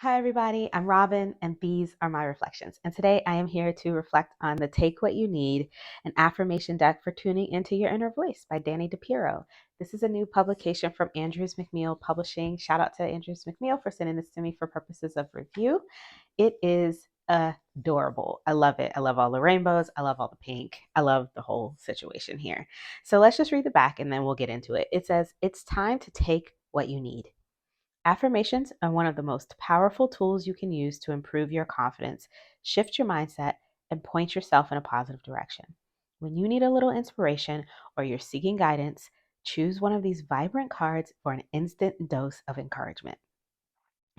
Hi, everybody. I'm Robin, and these are my reflections. And today I am here to reflect on the Take What You Need, an affirmation deck for tuning into your inner voice by Danny DePiero. This is a new publication from Andrews McMeel Publishing. Shout out to Andrews McMeel for sending this to me for purposes of review. It is adorable. I love it. I love all the rainbows. I love all the pink. I love the whole situation here. So let's just read the back and then we'll get into it. It says, "It's time to take what you need." Affirmations are one of the most powerful tools you can use to improve your confidence, shift your mindset, and point yourself in a positive direction. When you need a little inspiration or you're seeking guidance, choose one of these vibrant cards for an instant dose of encouragement.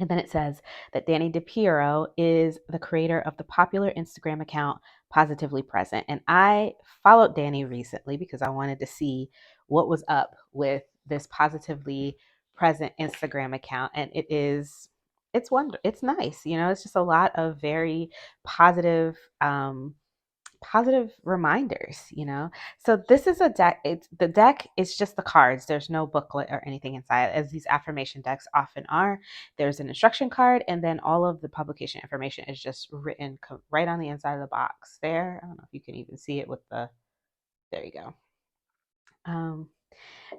And then it says that Danny DePiero is the creator of the popular Instagram account Positively Present. And I followed Danny recently because I wanted to see what was up with this Positively Present Instagram account. And it's nice. It's just a lot of very positive positive reminders. So this is a deck. The deck is just the cards. There's no booklet or anything inside, as these affirmation decks often are. There's an instruction card, and then all of the publication information is just written right on the inside of the box there. I don't know if you can even see it with there you go.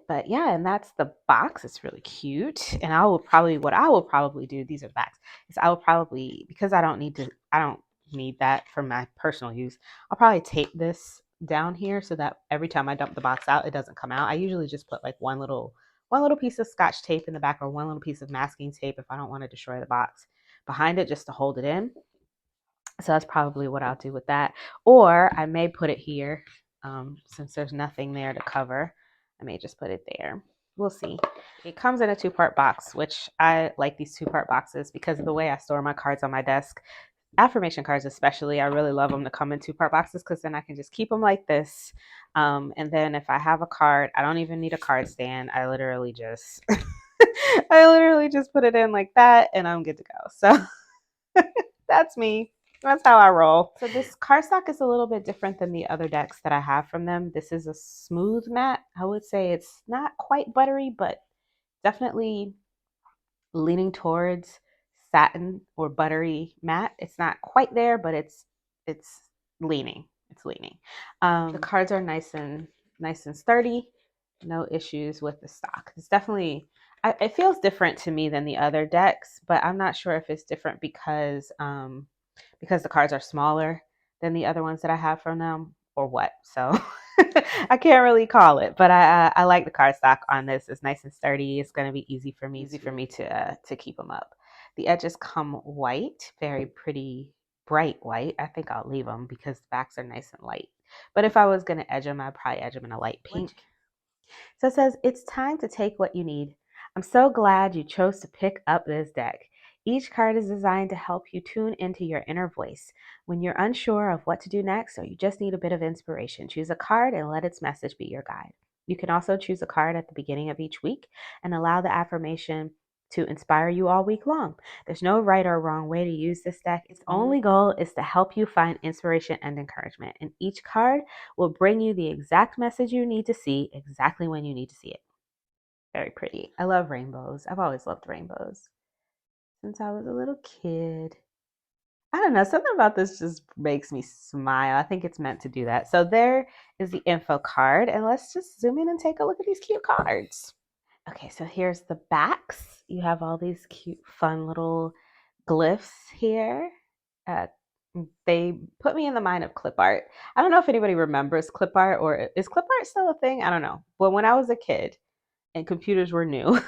But yeah, and that's the box. It's really cute. And what I will probably do, these are the backs, is I will probably, because I don't need that for my personal use, I'll probably tape this down here so that every time I dump the box out, it doesn't come out. I usually just put like one little piece of scotch tape in the back, or one little piece of masking tape if I don't want to destroy the box behind it, just to hold it in. So that's probably what I'll do with that. Or I may put it here, since there's nothing there to cover. I may just put it there. We'll see. It comes in a two-part box, which I like these two-part boxes because of the way I store my cards on my desk. Affirmation cards especially, I really love them to come in two-part boxes because then I can just keep them like this. And then if I have a card, I don't even need a card stand. I literally just put it in like that and I'm good to go. So that's me. That's how I roll. So this cardstock is a little bit different than the other decks that I have from them. This is a smooth matte. I would say it's not quite buttery, but definitely leaning towards satin or buttery matte. It's not quite there, but it's leaning. It's leaning. The cards are nice and sturdy. No issues with the stock. It's definitely it feels different to me than the other decks, but I'm not sure if it's different because the cards are smaller than the other ones that I have from them or what. So I can't really call it, but I like the cardstock on this. It's nice and sturdy. It's going to be easy for me to keep them up. The edges come white, very pretty, bright white. I think I'll leave them because the backs are nice and light. But if I was going to edge them, I'd probably edge them in a light pink. So it says, "It's time to take what you need. I'm so glad you chose to pick up this deck. Each card is designed to help you tune into your inner voice. When you're unsure of what to do next or you just need a bit of inspiration, choose a card and let its message be your guide. You can also choose a card at the beginning of each week and allow the affirmation to inspire you all week long. There's no right or wrong way to use this deck. Its only goal is to help you find inspiration and encouragement. And each card will bring you the exact message you need to see exactly when you need to see it." Very pretty. I love rainbows. I've always loved rainbows since I was a little kid. I don't know, something about this just makes me smile. I think it's meant to do that. So there is the info card, and let's just zoom in and take a look at these cute cards. Okay, so here's the backs. You have all these cute, fun little glyphs here. Uh, they put me in the mind of clip art. I don't know if anybody remembers clip art, or is clip art still a thing? I don't know. But when I was a kid and computers were new,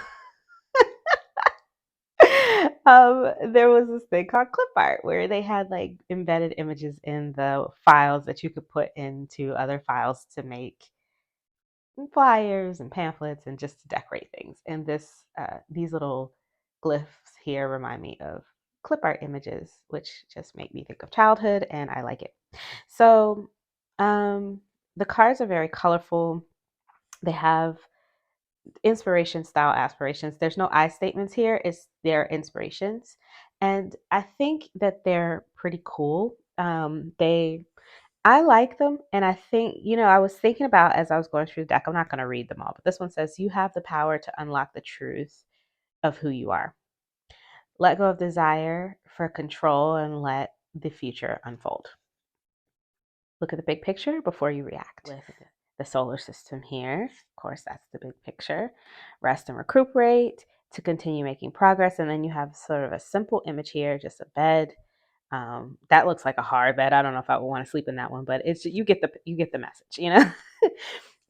there was this thing called clip art where they had like embedded images in the files that you could put into other files to make flyers and pamphlets and just to decorate things. And these little glyphs here remind me of clip art images, which just make me think of childhood, and I like it. So the cards are very colorful. They have inspiration style aspirations. There's no I statements here. It's their inspirations. And I think that they're pretty cool. I like them. And I think, I was thinking about as I was going through the deck, I'm not going to read them all, but this one says, "You have the power to unlock the truth of who you are. Let go of desire for control and let the future unfold. Look at the big picture before you react. With the solar system here, of course, that's the big picture. Rest and recuperate to continue making progress. And then you have sort of a simple image here, just a bed. That looks like a hard bed. I don't know if I would want to sleep in that one, but it's you get the message, you know.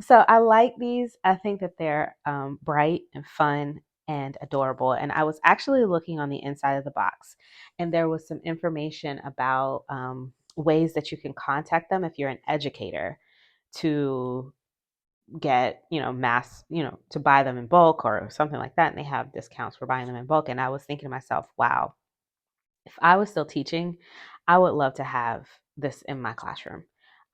So I like these. I think that they're bright and fun and adorable. And I was actually looking on the inside of the box, and there was some information about ways that you can contact them if you're an educator to get, mass, to buy them in bulk or something like that. And they have discounts for buying them in bulk. And I was thinking to myself, wow, if I was still teaching, I would love to have this in my classroom.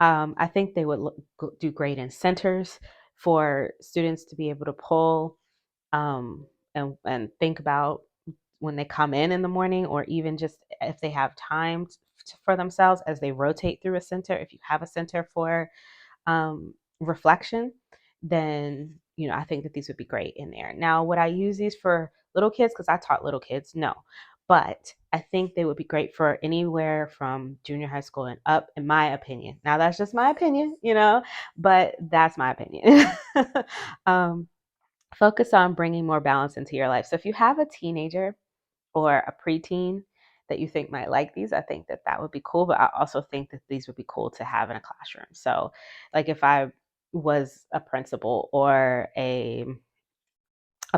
I think they would do great in centers for students to be able to pull and think about when they come in the morning, or even just if they have time for themselves as they rotate through a center. If you have a center for reflection, then I think that these would be great in there. Now, would I use these for little kids? Because I taught little kids, no. But I think they would be great for anywhere from junior high school and up, in my opinion. Now, that's just my opinion, but that's my opinion. um, Focus on bringing more balance into your life. So if you have a teenager or a preteen that you think might like these, I think that that would be cool. But I also think that these would be cool to have in a classroom. So, like if I was a principal or a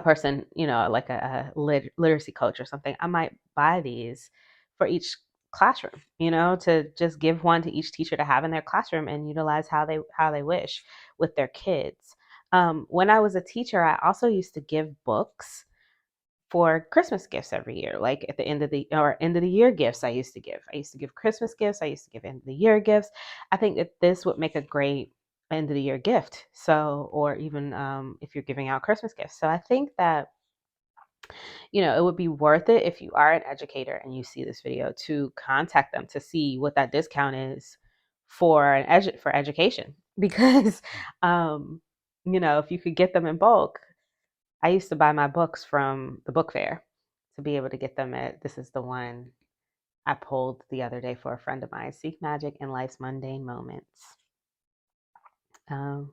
person, like a literacy coach or something, I might buy these for each classroom, to just give one to each teacher to have in their classroom and utilize how they wish with their kids. When I was a teacher, I also used to give books for Christmas gifts every year. Like at the end of the year gifts I used to give. I used to give Christmas gifts. I used to give end of the year gifts. I think that this would make a great end of the year gift. So, or even if you're giving out Christmas gifts. So I think that, it would be worth it if you are an educator and you see this video to contact them to see what that discount is for for education. Because, if you could get them in bulk, I used to buy my books from the book fair to be able to get them this is the one I pulled the other day for a friend of mine, Seek Magic in Life's Mundane Moments. Um,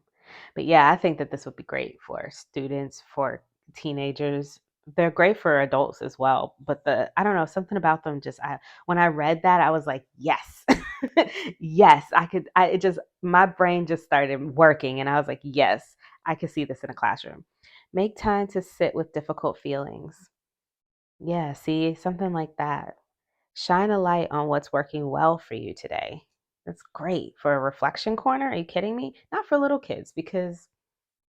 but yeah, I think that this would be great for students, for teenagers. They're great for adults as well. But I don't know, something about them when I read that, I was like, yes, yes, I could, it just, my brain just started working and I was like, yes, I could see this in a classroom. Make time to sit with difficult feelings. Yeah, see, something like that. Shine a light on what's working well for you today. That's great for a reflection corner. Are you kidding me? Not for little kids, because,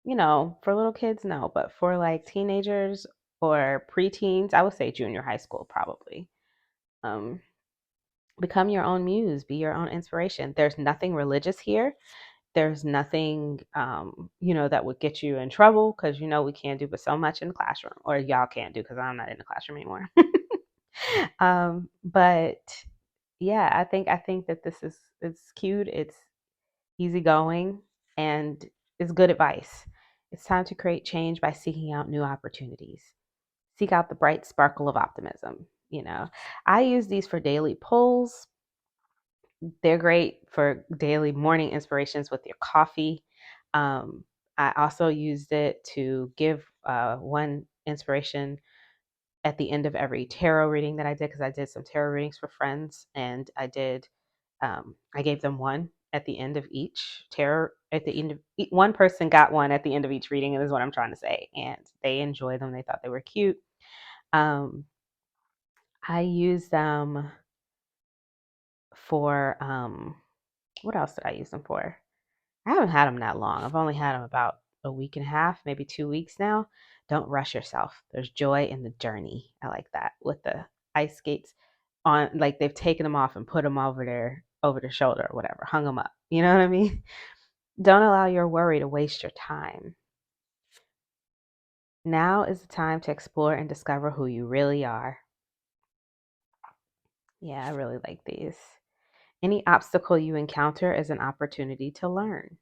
for little kids, no, but for like teenagers or preteens, I would say junior high school probably. Um, Become your own muse, be your own inspiration. There's nothing religious here. There's nothing, that would get you in trouble, because, we can't do but so much in the classroom, or y'all can't do because I'm not in the classroom anymore. But yeah, I think that this is it's cute, it's easygoing, and it's good advice. It's time to create change by seeking out new opportunities. Seek out the bright sparkle of optimism. I use these for daily pulls. They're great for daily morning inspirations with your coffee. Um, I also used it to give one inspiration at the end of every tarot reading that I did, because I did some tarot readings for friends, and I gave them one at the end of each tarot. At the end of one person got one at the end of each reading, and this is what I'm trying to say. And they enjoyed them. They thought they were cute. Um, I use them for what else did I use them for? I haven't had them that long. I've only had them about a week and a half, maybe 2 weeks now. Don't rush yourself. There's joy in the journey. I like that. With the ice skates on, like they've taken them off and put them over their shoulder or whatever, hung them up. You know what I mean? Don't allow your worry to waste your time. Now is the time to explore and discover who you really are. Yeah, I really like these. Any obstacle you encounter is an opportunity to learn.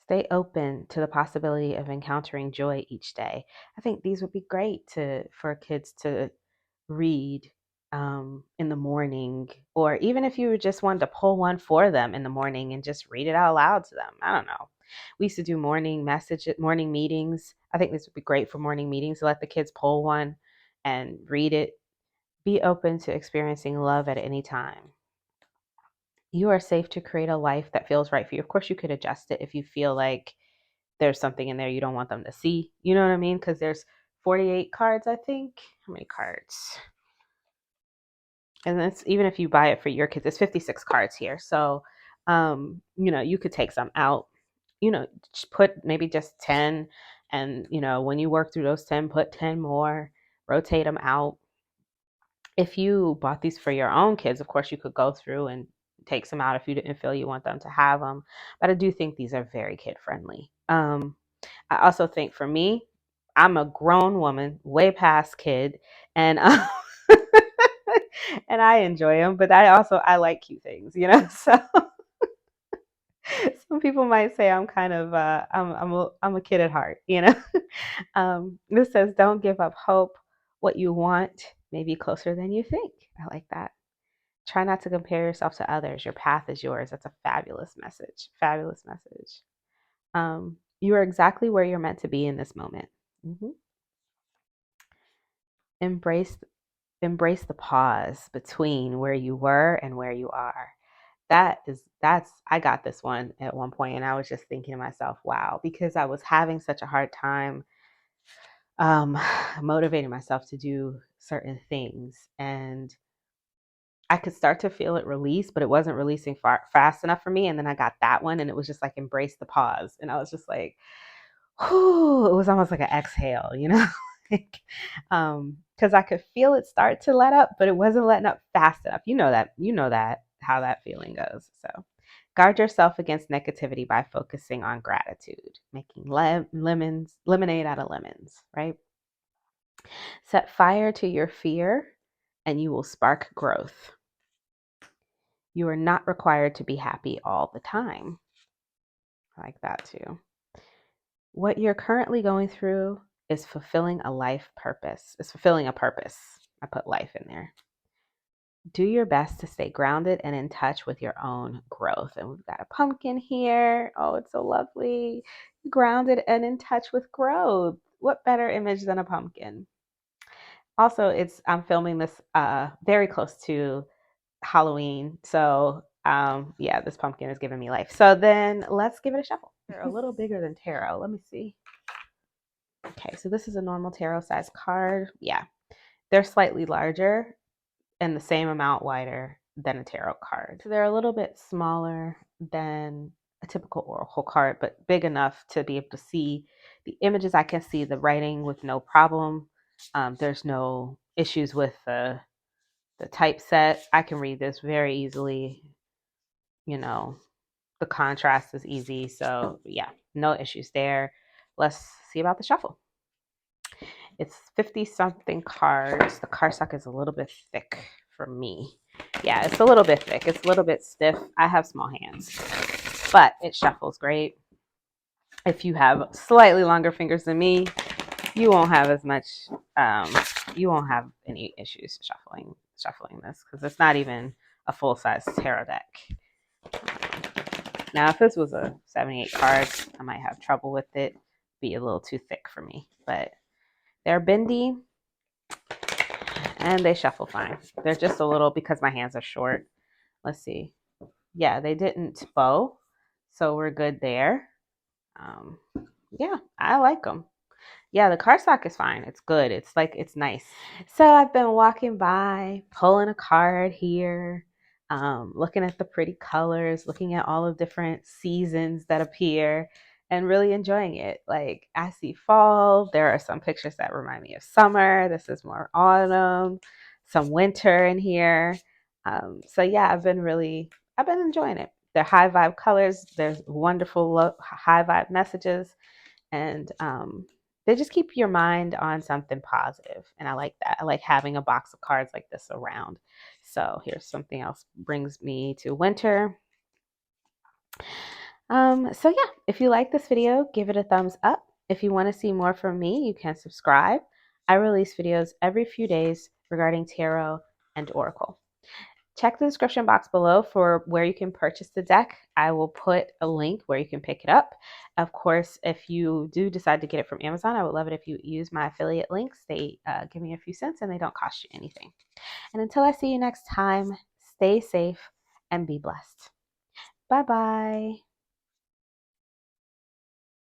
Stay open to the possibility of encountering joy each day. I think these would be great for kids to read in the morning, or even if you just wanted to pull one for them in the morning and just read it out loud to them. I don't know. We used to do morning meetings. I think this would be great for morning meetings to let the kids pull one and read it. Be open to experiencing love at any time. You are safe to create a life that feels right for you. Of course, you could adjust it if you feel like there's something in there you don't want them to see. You know what I mean? Because there's 48 cards, I think. How many cards? And that's even if you buy it for your kids, it's 56 cards here. So, you could take some out, put maybe just 10. And, when you work through those 10, put 10 more, rotate them out. If you bought these for your own kids, of course, you could go through and take some out if you didn't feel you want them to have them. But I do think these are very kid friendly. I also think for me, I'm a grown woman, way past kid, and and I enjoy them. But I like cute things. So some people might say I'm kind of I'm a kid at heart. This says, "Don't give up hope. What you want may be closer than you think." I like that. Try not to compare yourself to others. Your path is yours. That's a fabulous message. Fabulous message. You are exactly where you're meant to be in this moment. hmm Embrace embrace the pause between where you were and where you are. That's I got this one at one point, and I was just thinking to myself, wow, because I was having such a hard time um motivating myself to do certain things, and I could start to feel it release, but it wasn't releasing fast enough for me. And then I got that one, and it was just like embrace the pause, and I was just like, whew, it was almost like an exhale. like, because I could feel it start to let up, but it wasn't letting up fast enough. You know that how that feeling goes. So, guard yourself against negativity by focusing on gratitude, making lemonade out of lemons, right? Set fire to your fear, and you will spark growth. You are not required to be happy all the time. I like that too. What you're currently going through is fulfilling a life purpose. It's fulfilling a purpose. I put life in there. Do your best to stay grounded and in touch with your own growth. And we've got a pumpkin here. Oh, it's so lovely. Grounded and in touch with growth. What better image than a pumpkin? Also, I'm filming this very close to Halloween. So, yeah, this pumpkin is giving me life. So then let's give it a shuffle. They're a little bigger than tarot. Let me see. Okay, so this is a normal tarot size card. Yeah, they're slightly larger and the same amount wider than a tarot card. So they're a little bit smaller than a typical oracle card, but big enough to be able to see the images. I can see the writing with no problem. There's no issues with the typeset. I can read this very easily. You know, the contrast is easy. So, yeah, no issues there. Let's see about the shuffle. It's 50 something cards. The cardstock is a little bit thick for me. Yeah, it's a little bit thick. It's a little bit stiff. I have small hands, but it shuffles great. If you have slightly longer fingers than me, you won't have as much. You won't have any issues shuffling this because it's not even a full size tarot deck. Now, if this was a 78 cards, I might have trouble with it. Be a little too thick for me, but they're bendy and they shuffle fine. They're just a little, because my hands are short. Let's see. Yeah, they didn't bow, so we're good there. Yeah, I like them. Yeah, the cardstock is fine. It's good. It's nice. So I've been walking by, pulling a card here, looking at the pretty colors, looking at all the different seasons that appear, and really enjoying it. Like, I see fall. There are some pictures that remind me of summer. This is more autumn, some winter in here. So yeah, I've been enjoying it. They're high vibe colors. There's wonderful high vibe messages, and they just keep your mind on something positive. And I like that. I like having a box of cards like this around. So here's something else brings me to winter. So yeah, if you like this video, give it a thumbs up. If you want to see more from me, you can subscribe. I release videos every few days regarding tarot and oracle. Check the description box below for where you can purchase the deck. I will put a link where you can pick it up. Of course, if you do decide to get it from Amazon, I would love it if you use my affiliate links. They give me a few cents and they don't cost you anything. And until I see you next time, stay safe and be blessed. Bye bye.